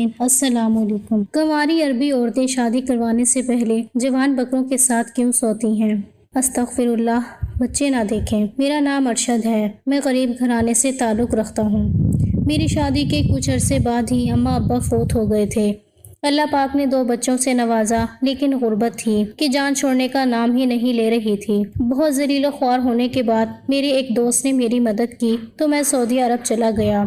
سامعین السلام علیکم۔ کنواری عربی عورتیں شادی کروانے سے پہلے جوان بکروں کے ساتھ کیوں سوتی ہیں؟ استغفر اللہ، بچے نہ دیکھیں۔ میرا نام ارشد ہے، میں غریب گھرانے سے تعلق رکھتا ہوں۔ میری شادی کے کچھ عرصے بعد ہی اماں ابا فوت ہو گئے تھے۔ اللہ پاک نے 2 بچوں سے نوازا، لیکن غربت تھی کہ جان چھوڑنے کا نام ہی نہیں لے رہی تھی۔ بہت ذلیل و خوار ہونے کے بعد میرے ایک دوست نے میری مدد کی تو میں سعودی عرب چلا گیا،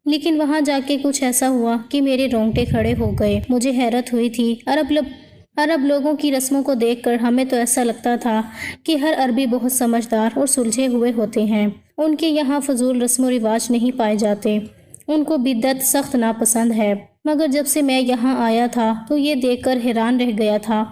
لیکن وہاں جا کے کچھ ایسا ہوا کہ میرے رونگٹے کھڑے ہو گئے۔ مجھے حیرت ہوئی تھی۔ عرب لوگوں کی رسموں کو دیکھ کر ہمیں تو ایسا لگتا تھا کہ ہر عربی بہت سمجھدار اور سلجھے ہوئے ہوتے ہیں۔ ان کے یہاں فضول رسم و رواج نہیں پائے جاتے، ان کو بدعت سخت ناپسند ہے۔ مگر جب سے میں یہاں آیا تھا تو یہ دیکھ کر حیران رہ گیا تھا،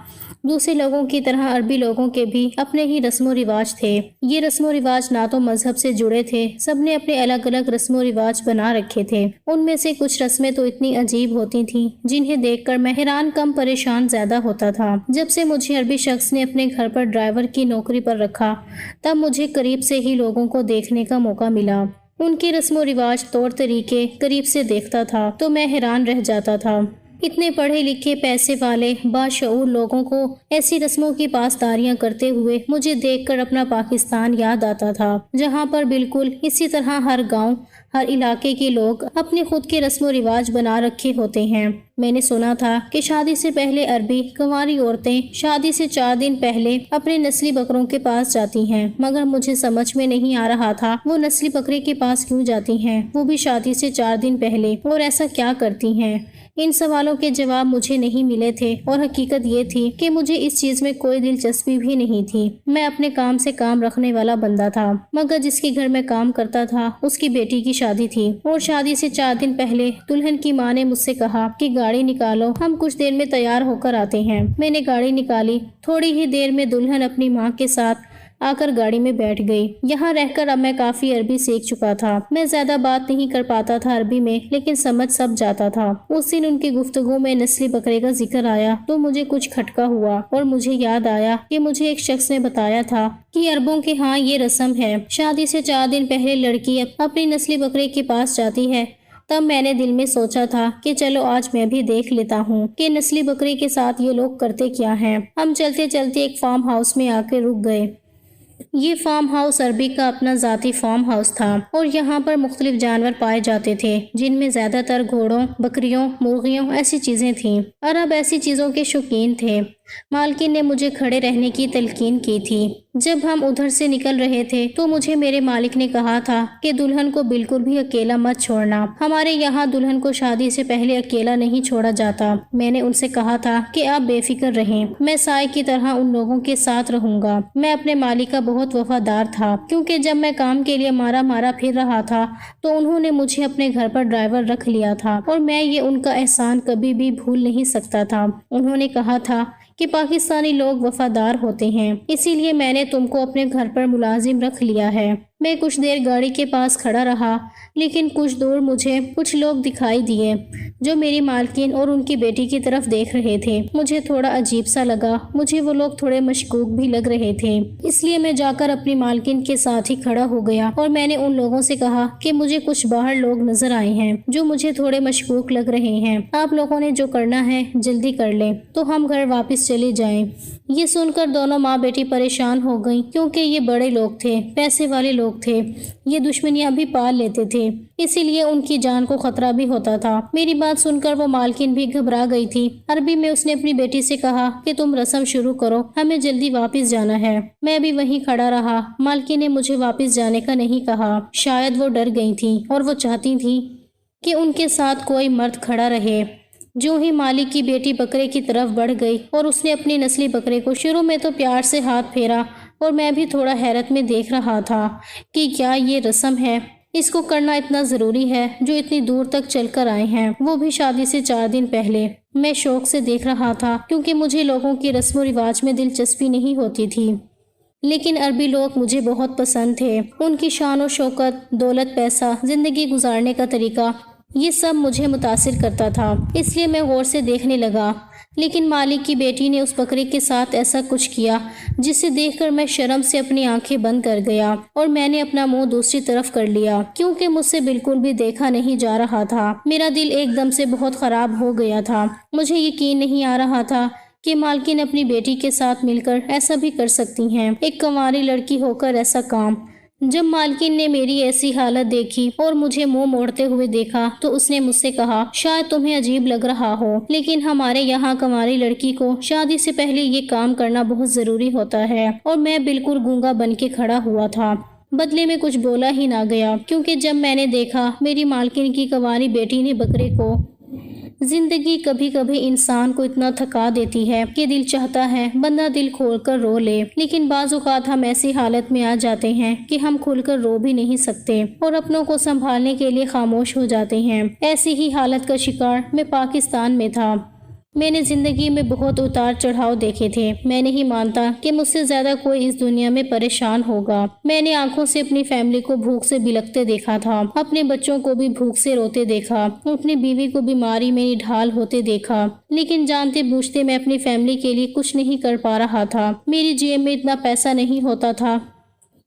دوسرے لوگوں کی طرح عربی لوگوں کے بھی اپنے ہی رسم و رواج تھے۔ یہ رسم و رواج نہ تو مذہب سے جڑے تھے، سب نے اپنے الگ الگ رسم و رواج بنا رکھے تھے۔ ان میں سے کچھ رسمیں تو اتنی عجیب ہوتی تھیں جنہیں دیکھ کر میں حیران کم پریشان زیادہ ہوتا تھا۔ جب سے مجھے عربی شخص نے اپنے گھر پر ڈرائیور کی نوکری پر رکھا، تب مجھے قریب سے ہی لوگوں کو دیکھنے کا موقع ملا۔ ان کے رسم و رواج، طور طریقے قریب سے دیکھتا تھا تو میں حیران رہ جاتا تھا۔ اتنے پڑھے لکھے، پیسے والے، باشعور لوگوں کو ایسی رسموں کی پاسداریاں کرتے ہوئے مجھے دیکھ کر اپنا پاکستان یاد آتا تھا، جہاں پر بالکل اسی طرح ہر گاؤں، ہر علاقے کے لوگ اپنے خود کے رسم و رواج بنا رکھے ہوتے ہیں۔ میں نے سنا تھا کہ شادی سے پہلے عربی کنواری عورتیں شادی سے 4 دن پہلے اپنے نسلی بکروں کے پاس جاتی ہیں، مگر مجھے سمجھ میں نہیں آ رہا تھا وہ نسلی بکرے کے پاس کیوں جاتی ہیں، وہ بھی شادی سے 4 دن پہلے، اور ایسا کیا کرتی ہیں۔ ان سوالوں کے جواب مجھے نہیں ملے تھے، اور حقیقت یہ تھی کہ مجھے اس چیز میں کوئی دلچسپی بھی نہیں تھی۔ میں اپنے کام سے کام رکھنے والا بندہ تھا، مگر جس کے گھر میں کام کرتا تھا اس کی بیٹی کی شادی تھی، اور شادی سے 4 دن پہلے دلہن کی ماں نے مجھ سے کہا کہ گاڑی نکالو، ہم کچھ دیر میں تیار ہو کر آتے ہیں۔ میں نے گاڑی نکالی۔ تھوڑی ہی دیر میں دلہن اپنی ماں کے ساتھ آ کر گاڑی میں بیٹھ گئی۔ یہاں رہ کر اب میں کافی عربی سیکھ چکا تھا۔ میں زیادہ بات نہیں کر پاتا تھا عربی میں، لیکن سمجھ سب جاتا تھا۔ اس دن ان کی گفتگو میں نسلی بکرے کا ذکر آیا تو مجھے کچھ کھٹکا ہوا، اور مجھے یاد آیا کہ مجھے ایک شخص نے بتایا تھا کہ عربوں کے ہاں یہ رسم ہے، شادی سے 4 دن پہلے لڑکی اپنی نسلی بکرے کے پاس جاتی ہے۔ تب میں نے دل میں سوچا تھا کہ چلو آج میں بھی دیکھ لیتا ہوں کہ نسلی بکرے کے ساتھ یہ لوگ کرتے کیا ہیں۔ ہم چلتے چلتے ایک فارم ہاؤس میں آ کے رک گئے۔ یہ فارم ہاؤس عربی کا اپنا ذاتی فارم ہاؤس تھا، اور یہاں پر مختلف جانور پائے جاتے تھے، جن میں زیادہ تر گھوڑوں، بکریوں، مرغیوں ایسی چیزیں تھیں۔ عرب ایسی چیزوں کے شوقین تھے۔ مالکن نے مجھے کھڑے رہنے کی تلقین کی تھی۔ جب ہم ادھر سے نکل رہے تھے تو مجھے میرے مالک نے کہا تھا کہ دلہن کو بالکل بھی اکیلا مت چھوڑنا، ہمارے یہاں دلہن کو شادی سے پہلے اکیلا نہیں چھوڑا جاتا۔ میں نے ان سے کہا تھا کہ آپ بے فکر رہیں، میں سائے کی طرح ان لوگوں کے ساتھ رہوں گا۔ میں اپنے مالک کا بہت وفادار تھا، کیونکہ جب میں کام کے لیے مارا پھر رہا تھا تو انہوں نے مجھے اپنے گھر پر ڈرائیور رکھ لیا تھا، اور میں یہ ان کا احسان کبھی بھی بھول نہیں سکتا تھا۔ انہوں نے کہا تھا کہ پاکستانی لوگ وفادار ہوتے ہیں، اسی لیے میں نے تم کو اپنے گھر پر ملازم رکھ لیا ہے۔ میں کچھ دیر گاڑی کے پاس کھڑا رہا، لیکن کچھ دور مجھے کچھ لوگ دکھائی دیے جو میری مالکن اور ان کی بیٹی کی طرف دیکھ رہے تھے۔ مجھے تھوڑا عجیب سا لگا، مجھے وہ لوگ تھوڑے مشکوک بھی لگ رہے تھے، اس لیے میں جا کر اپنی مالکن کے ساتھ ہی کھڑا ہو گیا، اور میں نے ان لوگوں سے کہا کہ مجھے کچھ باہر لوگ نظر آئے ہیں جو مجھے تھوڑے مشکوک لگ رہے ہیں، آپ لوگوں نے جو کرنا ہے جلدی کر لیں تو ہم گھر واپس چلے جائیں۔ یہ سن کر دونوں ماں بیٹی پریشان ہو گئیں، کیونکہ یہ بڑے لوگ تھے، پیسے والے لوگ تھے، یہ دشمنیاں بھی پال لیتے تھے، اسی لیے ان کی جان کو خطرہ بھی ہوتا تھا۔ میری بات سن کر وہ مالکن بھی گھبرا گئی تھی۔ عربی میں اس نے اپنی بیٹی سے کہا کہ تم رسم شروع کرو، ہمیں جلدی واپس جانا ہے۔ میں بھی وہیں کھڑا رہا۔ مالکن نے مجھے واپس جانے کا نہیں کہا، شاید وہ ڈر گئی تھیں اور وہ چاہتی تھیں کہ ان کے ساتھ کوئی مرد کھڑا رہے۔ جو ہی مالک کی بیٹی بکرے کی طرف بڑھ گئی اور اس نے اپنی نسلی بکرے کو شروع میں تو پیار سے ہاتھ پھیرا، اور میں بھی تھوڑا حیرت میں دیکھ رہا تھا کہ کیا یہ رسم ہے، اس کو کرنا اتنا ضروری ہے، جو اتنی دور تک چل کر آئے ہیں، وہ بھی شادی سے 4 دن پہلے۔ میں شوق سے دیکھ رہا تھا، کیونکہ مجھے لوگوں کی رسم و رواج میں دلچسپی نہیں ہوتی تھی، لیکن عربی لوگ مجھے بہت پسند تھے۔ ان کی شان و شوکت، دولت، پیسہ، زندگی گزارنے کا طریقہ یہ سب مجھے متاثر کرتا تھا، اس لیے میں غور سے دیکھنے لگا۔ لیکن مالک کی بیٹی نے اس بکرے کے ساتھ ایسا کچھ کیا جسے دیکھ کر میں شرم سے اپنی آنکھیں بند کر گیا اور میں نے اپنا منہ دوسری طرف کر لیا، کیونکہ مجھ سے بالکل بھی دیکھا نہیں جا رہا تھا۔ میرا دل ایک دم سے بہت خراب ہو گیا تھا۔ مجھے یقین نہیں آ رہا تھا کہ مالکن اپنی بیٹی کے ساتھ مل کر ایسا بھی کر سکتی ہیں، ایک کنواری لڑکی ہو کر ایسا کام۔ جب مالکن نے میری ایسی حالت دیکھی اور مجھے منہ موڑتے ہوئے دیکھا تو اس نے مجھ سے کہا، شاید تمہیں عجیب لگ رہا ہو، لیکن ہمارے یہاں کنواری لڑکی کو شادی سے پہلے یہ کام کرنا بہت ضروری ہوتا ہے۔ اور میں بالکل گونگا بن کے کھڑا ہوا تھا، بدلے میں کچھ بولا ہی نہ گیا، کیونکہ جب میں نے دیکھا میری مالکن کی کنواری بیٹی نے بکرے کو، زندگی کبھی کبھی انسان کو اتنا تھکا دیتی ہے کہ دل چاہتا ہے بندہ دل کھول کر رو لے، لیکن بعض اوقات ہم ایسی حالت میں آ جاتے ہیں کہ ہم کھل کر رو بھی نہیں سکتے اور اپنوں کو سنبھالنے کے لیے خاموش ہو جاتے ہیں۔ ایسی ہی حالت کا شکار میں پاکستان میں تھا۔ میں نے زندگی میں بہت اتار چڑھاؤ دیکھے تھے۔ میں نہیں مانتا کہ مجھ سے زیادہ کوئی اس دنیا میں پریشان ہوگا۔ میں نے آنکھوں سے اپنی فیملی کو بھوک سے بلکتے دیکھا تھا، اپنے بچوں کو بھی بھوک سے روتے دیکھا، اپنی بیوی کو بیماری میں نڈھال ہوتے دیکھا، لیکن جانتے بوجھتے میں اپنی فیملی کے لیے کچھ نہیں کر پا رہا تھا۔ میری جیب میں اتنا پیسہ نہیں ہوتا تھا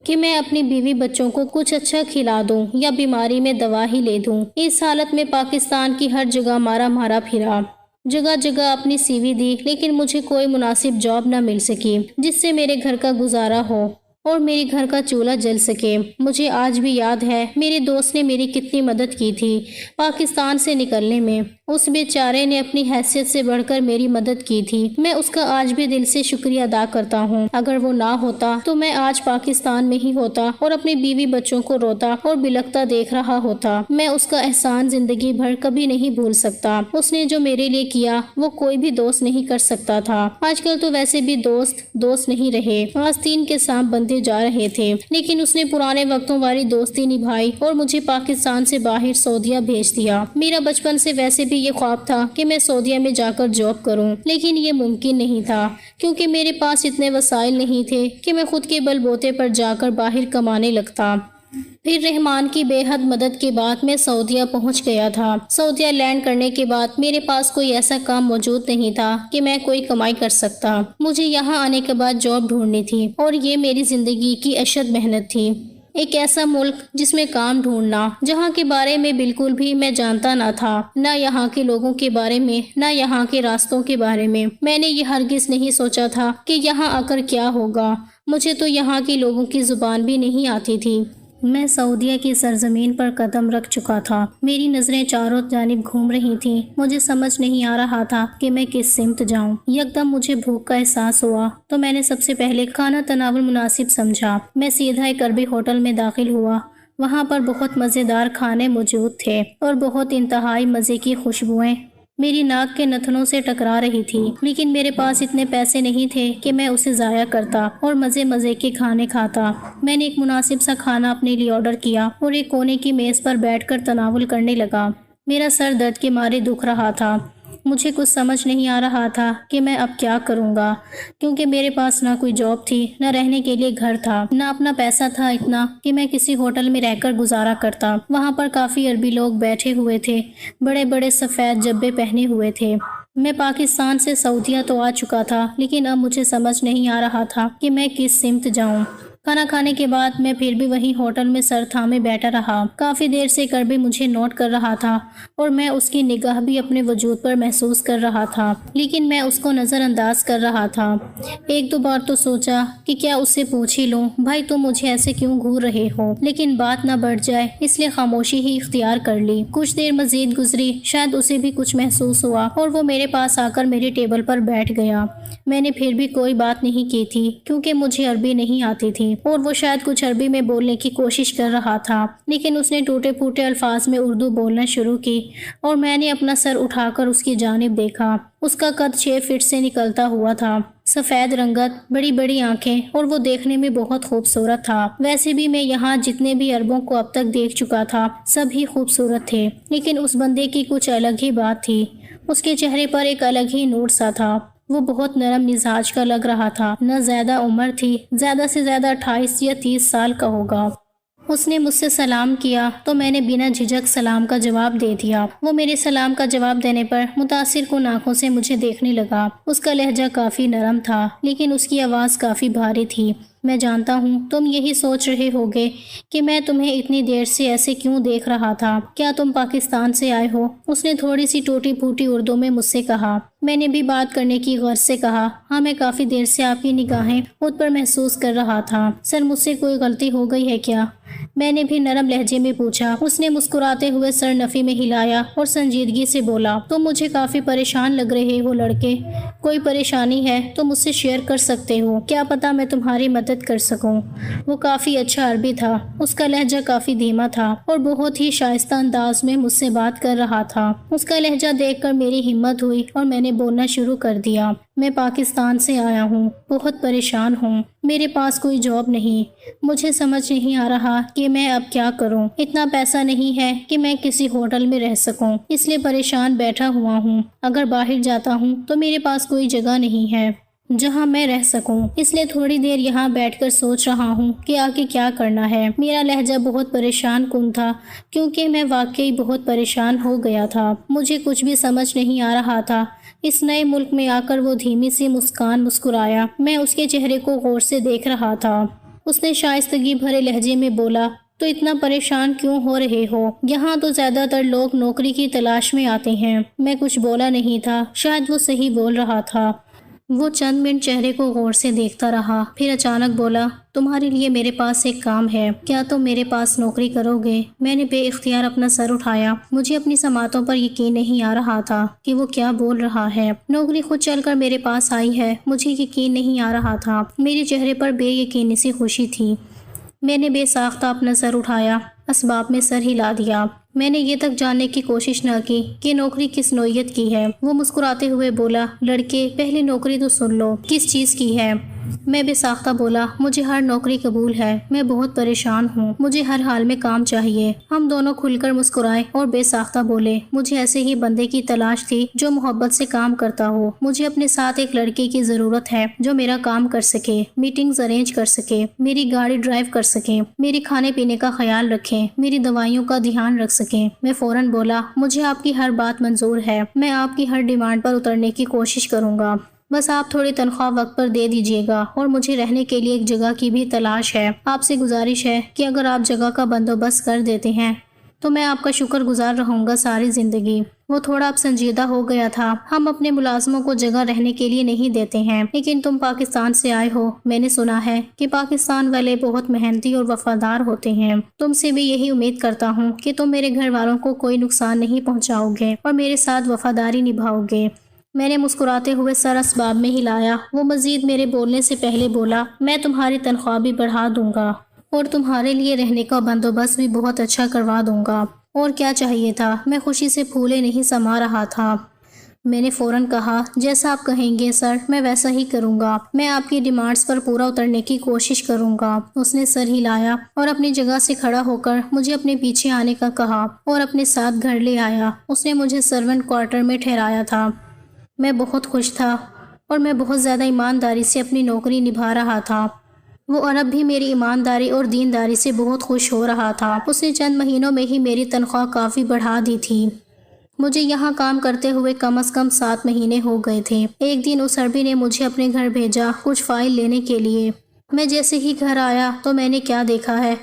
کہ میں اپنی بیوی بچوں کو کچھ اچھا کھلا دوں یا بیماری میں دوا ہی لے دوں۔ اس حالت میں پاکستان کی ہر جگہ مارا مارا پھرا، جگہ جگہ اپنی سی وی دی، لیکن مجھے کوئی مناسب جاب نہ مل سکی جس سے میرے گھر کا گزارا ہو اور میرے گھر کا چولہا جل سکے۔ مجھے آج بھی یاد ہے میرے دوست نے میری کتنی مدد کی تھی پاکستان سے نکلنے میں۔ اس بیچارے نے اپنی حیثیت سے بڑھ کر میری مدد کی تھی۔ میں اس کا آج بھی دل سے شکریہ ادا کرتا ہوں۔ اگر وہ نہ ہوتا تو میں آج پاکستان میں ہی ہوتا اور اپنی بیوی بچوں کو روتا اور بلکتا دیکھ رہا ہوتا۔ میں اس کا احسان زندگی بھر کبھی نہیں بھول سکتا۔ اس نے جو میرے لیے کیا وہ کوئی بھی دوست نہیں کر سکتا تھا۔ آج کل تو ویسے بھی دوست نہیں رہے، آستین کے سانپ بنتے جا رہے تھے، لیکن اس نے پرانے وقتوں والی دوستی نبھائی اور مجھے پاکستان سے باہر سعودیہ بھیج دیا۔ میرا بچپن سے ویسے بھی یہ خواب تھا کہ میں سعودیہ میں جا کر جاب کروں، لیکن یہ ممکن نہیں تھا کیونکہ میرے پاس اتنے وسائل نہیں تھے کہ میں خود کے بل بوتے پر جا کر باہر کمانے لگتا۔ پھر رحمان کی بے حد مدد کے بعد میں سعودیہ پہنچ گیا تھا۔ سعودیہ لینڈ کرنے کے بعد میرے پاس کوئی ایسا کام موجود نہیں تھا کہ میں کوئی کمائی کر سکتا۔ مجھے یہاں آنے کے بعد جاب ڈھونڈنی تھی اور یہ میری زندگی کی اشد محنت تھی۔ ایک ایسا ملک جس میں کام ڈھونڈنا، جہاں کے بارے میں بالکل بھی میں جانتا نہ تھا، نہ یہاں کے لوگوں کے بارے میں، نہ یہاں کے راستوں کے بارے میں۔ میں نے یہ ہرگز نہیں سوچا تھا کہ یہاں آ کر کیا ہوگا۔ مجھے تو یہاں کے لوگوں کی زبان بھی نہیں آتی تھی۔ میں سعودیہ کی سرزمین پر قدم رکھ چکا تھا۔ میری نظریں چاروں جانب گھوم رہی تھیں۔ مجھے سمجھ نہیں آ رہا تھا کہ میں کس سمت جاؤں۔ یکدم مجھے بھوک کا احساس ہوا تو میں نے سب سے پہلے کھانا تناول مناسب سمجھا۔ میں سیدھا ایک عربی ہوٹل میں داخل ہوا۔ وہاں پر بہت مزیدار کھانے موجود تھے اور بہت انتہائی مزے کی خوشبوئیں میری ناک کے نتنوں سے ٹکرا رہی تھی، لیکن میرے پاس اتنے پیسے نہیں تھے کہ میں اسے ضائع کرتا اور مزے کے کھانے کھاتا۔ میں نے ایک مناسب سا کھانا اپنے لیے آرڈر کیا اور ایک کونے کی میز پر بیٹھ کر تناول کرنے لگا۔ میرا سر درد کے مارے دکھ رہا تھا۔ مجھے کچھ سمجھ نہیں آ رہا تھا کہ میں اب کیا کروں گا، کیونکہ میرے پاس نہ کوئی جاب تھی، نہ رہنے کے لیے گھر تھا، نہ اپنا پیسہ تھا اتنا کہ میں کسی ہوٹل میں رہ کر گزارا کرتا۔ وہاں پر کافی عربی لوگ بیٹھے ہوئے تھے، بڑے بڑے سفید جبے پہنے ہوئے تھے۔ میں پاکستان سے سعودیہ تو آ چکا تھا، لیکن اب مجھے سمجھ نہیں آ رہا تھا کہ میں کس سمت جاؤں۔ کھانا کھانے کے بعد میں پھر بھی وہیں ہوٹل میں سر تھامے بیٹھا رہا۔ کافی دیر سے کربی مجھے نوٹ کر رہا تھا اور میں اس کی نگاہ بھی اپنے وجود پر محسوس کر رہا تھا، لیکن میں اس کو نظر انداز کر رہا تھا۔ ایک دو بار تو سوچا کہ کیا اس سے پوچھ ہی لوں، بھائی تم مجھے ایسے کیوں گھور رہے ہو، لیکن بات نہ بڑھ جائے اس لیے خاموشی ہی اختیار کر لی۔ کچھ دیر مزید گزری، شاید اسے بھی کچھ محسوس ہوا اور وہ میرے پاس آ کر میری ٹیبل پر بیٹھ گیا۔ میں نے پھر بھی کوئی بات نہیں کی تھی کیونکہ مجھے عربی نہیں آتی تھی اور وہ شاید کچھ عربی میں بولنے کی کوشش کر رہا تھا، لیکن اس نے ٹوٹے پھوٹے الفاظ میں اردو بولنا شروع کی اور میں نے اپنا سر اٹھا کر اس کی جانب دیکھا۔ اس کا قد 6 فٹ سے نکلتا ہوا تھا، سفید رنگت، بڑی بڑی آنکھیں اور وہ دیکھنے میں بہت خوبصورت تھا۔ ویسے بھی میں یہاں جتنے بھی عربوں کو اب تک دیکھ چکا تھا سب ہی خوبصورت تھے، لیکن اس بندے کی کچھ الگ ہی بات تھی۔ اس کے چہرے پر ایک الگ ہی نور سا تھا۔ وہ بہت نرم مزاج کا لگ رہا تھا، نہ زیادہ عمر تھی، زیادہ سے زیادہ 28 یا 30 سال کا ہوگا۔ اس نے مجھ سے سلام کیا تو میں نے بنا جھجک سلام کا جواب دے دیا۔ وہ میرے سلام کا جواب دینے پر متاثر کن آنکھوں سے مجھے دیکھنے لگا۔ اس کا لہجہ کافی نرم تھا لیکن اس کی آواز کافی بھاری تھی۔ میں جانتا ہوں تم یہی سوچ رہے ہوگے کہ میں تمہیں اتنی دیر سے ایسے کیوں دیکھ رہا تھا۔ کیا تم پاکستان سے آئے ہو؟ اس نے تھوڑی سی ٹوٹی پھوٹی اردو میں مجھ سے کہا۔ میں نے بھی بات کرنے کی غرض سے کہا، ہاں میں کافی دیر سے آپ کی نگاہیں خود پر محسوس کر رہا تھا۔ سر مجھ سے کوئی غلطی ہو گئی ہے کیا؟ میں نے بھی نرم لہجے میں پوچھا۔ اس نے مسکراتے ہوئے سر نفی میں ہلایا اور سنجیدگی سے بولا، تم مجھے کافی پریشان لگ رہے ہو لڑکے۔ کوئی پریشانی ہے تو مجھ سے شیئر کر سکتے ہو، کیا پتا میں تمہاری مدد کر سکوں۔ وہ کافی اچھا عربی تھا۔ اس کا لہجہ کافی دھیما تھا اور بہت ہی شائستہ انداز میں مجھ سے بات کر رہا تھا۔ اس کا لہجہ دیکھ کر میری ہمت ہوئی اور میں نے بولنا شروع کر دیا، میں پاکستان سے آیا ہوں، بہت پریشان ہوں، میرے پاس کوئی جاب نہیں، مجھے سمجھ نہیں آ رہا کہ میں اب کیا کروں، اتنا پیسہ نہیں ہے کہ میں کسی ہوٹل میں رہ سکوں، اس لیے پریشان بیٹھا ہوا ہوں۔ اگر باہر جاتا ہوں تو میرے پاس کوئی جگہ نہیں ہے جہاں میں رہ سکوں، اس لیے تھوڑی دیر یہاں بیٹھ کر سوچ رہا ہوں کہ آگے کیا کرنا ہے۔ میرا لہجہ بہت پریشان کن تھا کیونکہ میں واقعی بہت پریشان ہو گیا تھا، مجھے کچھ بھی سمجھ نہیں آ رہا تھا۔ اس نئے ملک میں آ کر وہ دھیمی سی مسکان مسکرایا۔ میں اس کے چہرے کو غور سے دیکھ رہا تھا۔ اس نے شائستگی بھرے لہجے میں بولا، تو اتنا پریشان کیوں ہو رہے ہو؟ یہاں تو زیادہ تر لوگ نوکری کی تلاش میں آتے ہیں۔ میں کچھ بولا نہیں تھا، شاید وہ صحیح بول رہا تھا۔ وہ چند منٹ چہرے کو غور سے دیکھتا رہا، پھر اچانک بولا، تمہارے لیے میرے پاس ایک کام ہے، کیا تم میرے پاس نوکری کرو گے؟ میں نے بے اختیار اپنا سر اٹھایا۔ مجھے اپنی سماعتوں پر یقین نہیں آ رہا تھا کہ وہ کیا بول رہا ہے۔ نوکری خود چل کر میرے پاس آئی ہے، مجھے یقین نہیں آ رہا تھا۔ میرے چہرے پر بے یقینی سی خوشی تھی۔ میں نے بے ساختہ اپنا سر اٹھایا، اسباب میں سر ہلا دیا۔ میں نے یہ تک جاننے کی کوشش نہ کی کہ نوکری کس نوعیت کی ہے۔ وہ مسکراتے ہوئے بولا، لڑکے پہلی نوکری تو سن لو، کس چیز کی ہے؟ میں بے ساختہ بولا، مجھے ہر نوکری قبول ہے، میں بہت پریشان ہوں، مجھے ہر حال میں کام چاہیے۔ ہم دونوں کھل کر مسکرائے اور بے ساختہ بولے، مجھے ایسے ہی بندے کی تلاش تھی جو محبت سے کام کرتا ہو۔ مجھے اپنے ساتھ ایک لڑکے کی ضرورت ہے جو میرا کام کر سکے، میٹنگز ارینج کر سکے، میری گاڑی ڈرائیو کر سکے، میری کھانے پینے کا خیال رکھے، میری دوائیوں کا دھیان رکھ سکے۔ میں فوراً بولا، مجھے آپ کی ہر بات منظور ہے، میں آپ کی ہر ڈیمانڈ پر اترنے کی کوشش کروں گا، بس آپ تھوڑی تنخواہ وقت پر دے دیجیے گا، اور مجھے رہنے کے لیے ایک جگہ کی بھی تلاش ہے۔ آپ سے گزارش ہے کہ اگر آپ جگہ کا بندوبست کر دیتے ہیں تو میں آپ کا شکر گزار رہوں گا ساری زندگی۔ وہ تھوڑا اب سنجیدہ ہو گیا تھا۔ ہم اپنے ملازموں کو جگہ رہنے کے لیے نہیں دیتے ہیں، لیکن تم پاکستان سے آئے ہو، میں نے سنا ہے کہ پاکستان والے بہت محنتی اور وفادار ہوتے ہیں۔ تم سے بھی یہی امید کرتا ہوں کہ تم میرے گھر والوں کو کوئی نقصان نہیں پہنچاؤ گے اور میرے ساتھ وفاداری نبھاؤ گے۔ میں نے مسکراتے ہوئے سر اسباب میں ہلایا۔ وہ مزید میرے بولنے سے پہلے بولا، میں تمہاری تنخواہ بھی بڑھا دوں گا اور تمہارے لیے رہنے کا بندوبست بھی بہت اچھا کروا دوں گا۔ اور کیا چاہیے تھا؟ میں خوشی سے پھولے نہیں سما رہا تھا۔ میں نے فوراً کہا، جیسا آپ کہیں گے سر، میں ویسا ہی کروں گا، میں آپ کی ڈیمانڈز پر پورا اترنے کی کوشش کروں گا۔ اس نے سر ہلایا اور اپنی جگہ سے کھڑا ہو کر مجھے اپنے پیچھے آنے کا کہا اور اپنے ساتھ گھر لے آیا۔ اس نے مجھے سرونٹ کوارٹر میں ٹھہرایا تھا۔ میں بہت خوش تھا اور میں بہت زیادہ ایمانداری سے اپنی نوکری نبھا رہا تھا۔ وہ عرب بھی میری ایمانداری اور دینداری سے بہت خوش ہو رہا تھا۔ اس نے چند مہینوں میں ہی میری تنخواہ کافی بڑھا دی تھی۔ مجھے یہاں کام کرتے ہوئے کم از کم 7 مہینے ہو گئے تھے۔ ایک دن اس عربی نے مجھے اپنے گھر بھیجا کچھ فائل لینے کے لیے۔ میں جیسے ہی گھر آیا تو میں نے کیا دیکھا ہے،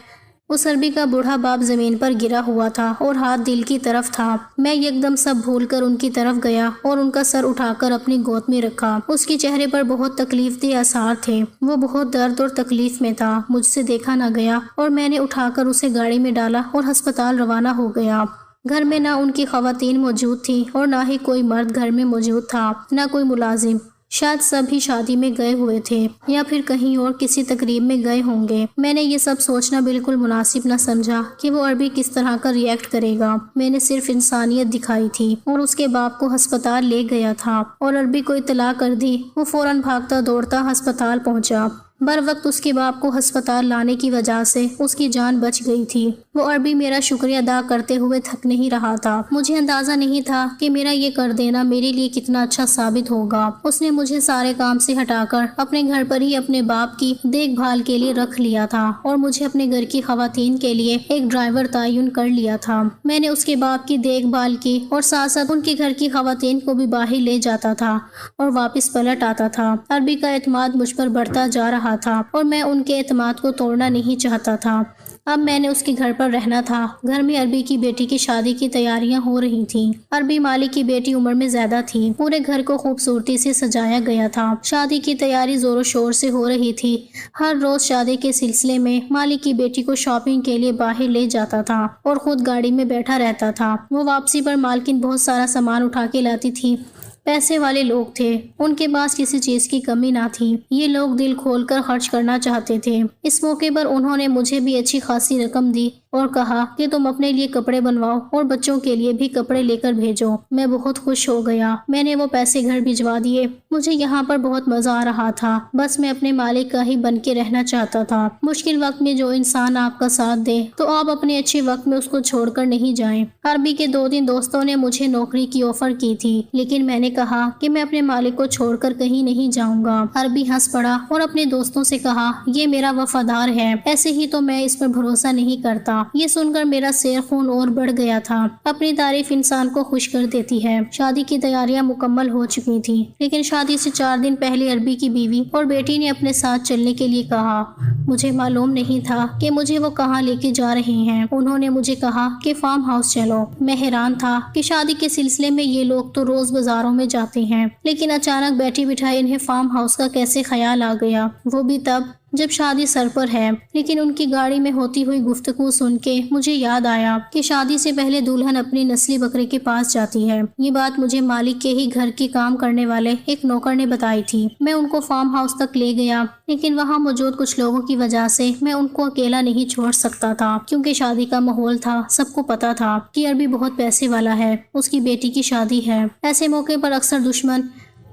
اس عربی کا بوڑھا باپ زمین پر گرا ہوا تھا اور ہاتھ دل کی طرف تھا۔ میں یکدم سب بھول کر ان کی طرف گیا اور ان کا سر اٹھا کر اپنی گود میں رکھا۔ اس کے چہرے پر بہت تکلیف دہ آثار تھے، وہ بہت درد اور تکلیف میں تھا۔ مجھ سے دیکھا نہ گیا اور میں نے اٹھا کر اسے گاڑی میں ڈالا اور ہسپتال روانہ ہو گیا۔ گھر میں نہ ان کی خواتین موجود تھیں اور نہ ہی کوئی مرد گھر میں موجود تھا، نہ کوئی ملازم۔ شاید سب ہی شادی میں گئے ہوئے تھے یا پھر کہیں اور کسی تقریب میں گئے ہوں گے۔ میں نے یہ سب سوچنا بالکل مناسب نہ سمجھا کہ وہ عربی کس طرح کا ریئیکٹ کرے گا۔ میں نے صرف انسانیت دکھائی تھی اور اس کے باپ کو ہسپتال لے گیا تھا اور عربی کو اطلاع کر دی۔ وہ فوراً بھاگتا دوڑتا ہسپتال پہنچا۔ بر وقت اس کے باپ کو ہسپتال لانے کی وجہ سے اس کی جان بچ گئی تھی۔ وہ عربی میرا شکریہ ادا کرتے ہوئے تھک نہیں رہا تھا۔ مجھے اندازہ نہیں تھا کہ میرا یہ کر دینا میرے لیے کتنا اچھا ثابت ہوگا۔ اس نے مجھے سارے کام سے ہٹا کر اپنے گھر پر ہی اپنے باپ کی دیکھ بھال کے لیے رکھ لیا تھا اور مجھے اپنے گھر کی خواتین کے لیے ایک ڈرائیور تعین کر لیا تھا۔ میں نے اس کے باپ کی دیکھ بھال کی اور ساتھ ساتھ ان کے گھر کی خواتین کو بھی باہر لے جاتا تھا اور واپس پلٹ آتا تھا۔ عربی کا اعتماد مجھ پر بڑھتا جا رہا تھا اور میں ان کے اعتماد کو توڑنا نہیں چاہتا تھا۔ اب میں نے اس کے گھر پر رہنا تھا۔ گھر میں عربی کی بیٹی کی شادی کی تیاریاں ہو رہی تھیں۔ عربی مالک کی بیٹی عمر میں زیادہ تھی۔ پورے گھر کو خوبصورتی سے سجایا گیا تھا۔ شادی کی تیاری زور و شور سے ہو رہی تھی۔ ہر روز شادی کے سلسلے میں مالک کی بیٹی کو شاپنگ کے لیے باہر لے جاتا تھا اور خود گاڑی میں بیٹھا رہتا تھا۔ وہ واپسی پر مالکن بہت سارا سامان اٹھا کے لاتی تھی۔ پیسے والے لوگ تھے، ان کے پاس کسی چیز کی کمی نہ تھی۔ یہ لوگ دل کھول کر خرچ کرنا چاہتے تھے۔ اس موقع پر انہوں نے مجھے بھی اچھی خاصی رقم دی اور کہا کہ تم اپنے لیے کپڑے بنواؤ اور بچوں کے لیے بھی کپڑے لے کر بھیجو۔ میں بہت خوش ہو گیا۔ میں نے وہ پیسے گھر بھجوا دیے۔ مجھے یہاں پر بہت مزہ آ رہا تھا۔ بس میں اپنے مالک کا ہی بن کے رہنا چاہتا تھا۔ مشکل وقت میں جو انسان آپ کا ساتھ دے تو آپ اپنے اچھے وقت میں اس کو چھوڑ کر نہیں جائیں۔ عربی کے 2 دوستوں نے مجھے نوکری کی آفر کی تھی، لیکن میں نے کہا کہ میں اپنے مالک کو چھوڑ کر کہیں نہیں جاؤں گا۔ عربی ہنس پڑا اور اپنے دوستوں سے کہا، یہ میرا وفادار ہے، ایسے ہی تو میں اس پر بھروسہ نہیں کرتا۔ یہ سن کر میرا سیر خون اور بڑھ گیا تھا۔ اپنی تعریف انسان کو خوش کر دیتی ہے۔ شادی کی تیاریاں مکمل ہو چکی تھی، لیکن شادی سے 4 دن پہلے عربی کی بیوی اور بیٹی نے اپنے ساتھ چلنے کے لیے کہا۔ مجھے معلوم نہیں تھا کہ مجھے وہ کہاں لے کے جا رہے ہیں۔ انہوں نے مجھے کہا کہ فارم ہاؤس چلو۔ میں حیران تھا کہ شادی کے سلسلے میں یہ لوگ تو روز بازاروں میں جاتے ہیں، لیکن اچانک بیٹھی بٹھائی انہیں فارم ہاؤس کا کیسے خیال آ گیا، وہ بھی تب جب شادی سر پر ہے۔ لیکن ان کی گاڑی میں ہوتی ہوئی گفتگو سن کے مجھے یاد آیا کہ شادی سے پہلے دلہن اپنی نسلی بکرے کے پاس جاتی ہے۔ یہ بات مجھے مالک کے ہی گھر کی کام کرنے والے ایک نوکر نے بتائی تھی۔ میں ان کو فارم ہاؤس تک لے گیا، لیکن وہاں موجود کچھ لوگوں کی وجہ سے میں ان کو اکیلا نہیں چھوڑ سکتا تھا، کیونکہ شادی کا ماحول تھا۔ سب کو پتا تھا کہ عربی بہت پیسے والا ہے، اس کی بیٹی کی شادی ہے۔ ایسے موقع پر اکثر دشمن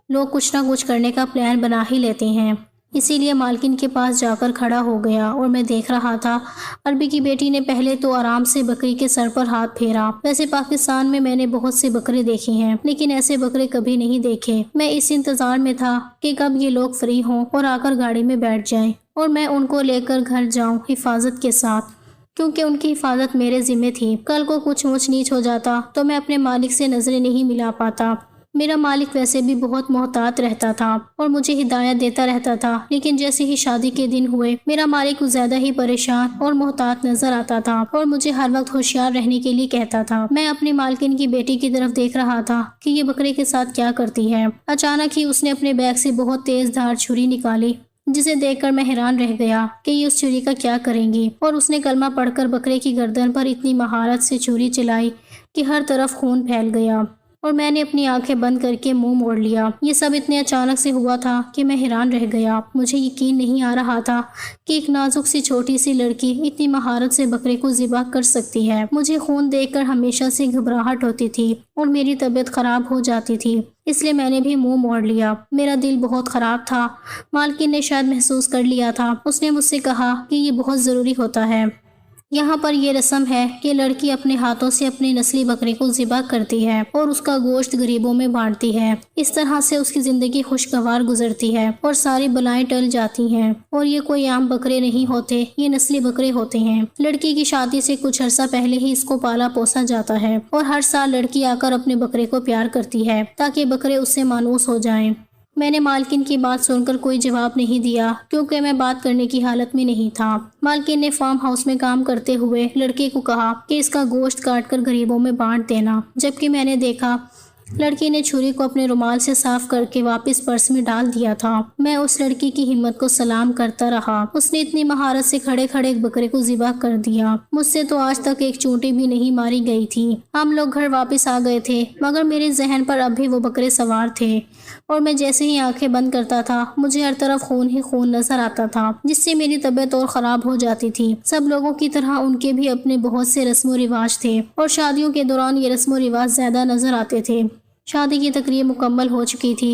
لوگ کچھ نہ کچھ کرنے کا پلان بنا ہی لیتے ہیں۔ اسی لیے مالکن کے پاس جا کر کھڑا ہو گیا اور میں دیکھ رہا تھا۔ عربی کی بیٹی نے پہلے تو آرام سے بکری کے سر پر ہاتھ پھیرا۔ ویسے پاکستان میں نے بہت سے بکرے دیکھے ہیں، لیکن ایسے بکرے کبھی نہیں دیکھے۔ میں اس انتظار میں تھا کہ کب یہ لوگ فری ہوں اور آ کر گاڑی میں بیٹھ جائیں اور میں ان کو لے کر گھر جاؤں حفاظت کے ساتھ، کیونکہ ان کی حفاظت میرے ذمہ تھی۔ کل کو کچھ اونچ نیچ ہو جاتا تو میں اپنے مالک سے نظریں نہیں ملا پاتا۔ میرا مالک ویسے بھی بہت محتاط رہتا تھا اور مجھے ہدایت دیتا رہتا تھا، لیکن جیسے ہی شادی کے دن ہوئے میرا مالک کچھ زیادہ ہی پریشان اور محتاط نظر آتا تھا اور مجھے ہر وقت ہوشیار رہنے کے لیے کہتا تھا۔ میں اپنی مالکن کی بیٹی کی طرف دیکھ رہا تھا کہ یہ بکرے کے ساتھ کیا کرتی ہے۔ اچانک ہی اس نے اپنے بیگ سے بہت تیز دھار چھری نکالی، جسے دیکھ کر میں حیران رہ گیا کہ یہ اس چھری کا کیا کریں گی، اور اس نے کلمہ پڑھ کر بکرے کی گردن پر اتنی مہارت سے چھری چلائی کہ ہر طرف خون پھیل گیا اور میں نے اپنی آنکھیں بند کر کے منہ موڑ لیا۔ یہ سب اتنے اچانک سے ہوا تھا کہ میں حیران رہ گیا۔ مجھے یقین نہیں آ رہا تھا کہ ایک نازک سی چھوٹی سی لڑکی اتنی مہارت سے بکرے کو ذبح کر سکتی ہے۔ مجھے خون دیکھ کر ہمیشہ سے گھبراہٹ ہوتی تھی اور میری طبیعت خراب ہو جاتی تھی، اس لیے میں نے بھی منہ موڑ لیا۔ میرا دل بہت خراب تھا۔ مالکن نے شاید محسوس کر لیا تھا۔ اس نے مجھ سے کہا کہ یہ بہت ضروری ہوتا ہے۔ یہاں پر یہ رسم ہے کہ لڑکی اپنے ہاتھوں سے اپنے نسلی بکرے کو ذبح کرتی ہے اور اس کا گوشت غریبوں میں بانٹتی ہے۔ اس طرح سے اس کی زندگی خوشگوار گزرتی ہے اور ساری بلائیں ٹل جاتی ہیں۔ اور یہ کوئی عام بکرے نہیں ہوتے، یہ نسلی بکرے ہوتے ہیں۔ لڑکی کی شادی سے کچھ عرصہ پہلے ہی اس کو پالا پوسا جاتا ہے اور ہر سال لڑکی آ کر اپنے بکرے کو پیار کرتی ہے تاکہ بکرے اس سے مانوس ہو جائیں۔ میں نے مالکن کی بات سن کر کوئی جواب نہیں دیا، کیونکہ میں بات کرنے کی حالت میں نہیں تھا۔ مالکن نے فارم ہاؤس میں کام کرتے ہوئے لڑکے کو کہا کہ اس کا گوشت کاٹ کر غریبوں میں بانٹ دینا، جبکہ میں نے دیکھا لڑکی نے چھری کو اپنے رومال سے صاف کر کے واپس پرس میں ڈال دیا تھا۔ میں اس لڑکی کی ہمت کو سلام کرتا رہا۔ اس نے اتنی مہارت سے کھڑے کھڑے ایک بکرے کو ذبح کر دیا۔ مجھ سے تو آج تک ایک چونٹی بھی نہیں ماری گئی تھی۔ ہم لوگ گھر واپس آ گئے تھے، مگر میرے ذہن پر اب بھی وہ بکرے سوار تھے، اور میں جیسے ہی آنکھیں بند کرتا تھا مجھے ہر طرف خون ہی خون نظر آتا تھا، جس سے میری طبیعت اور خراب ہو جاتی تھی۔ سب لوگوں کی طرح ان کے بھی اپنے بہت سے رسم و رواج تھے، اور شادیوں کے دوران یہ رسم و رواج زیادہ نظر آتے تھے۔ شادی کی تقریب مکمل ہو چکی تھی۔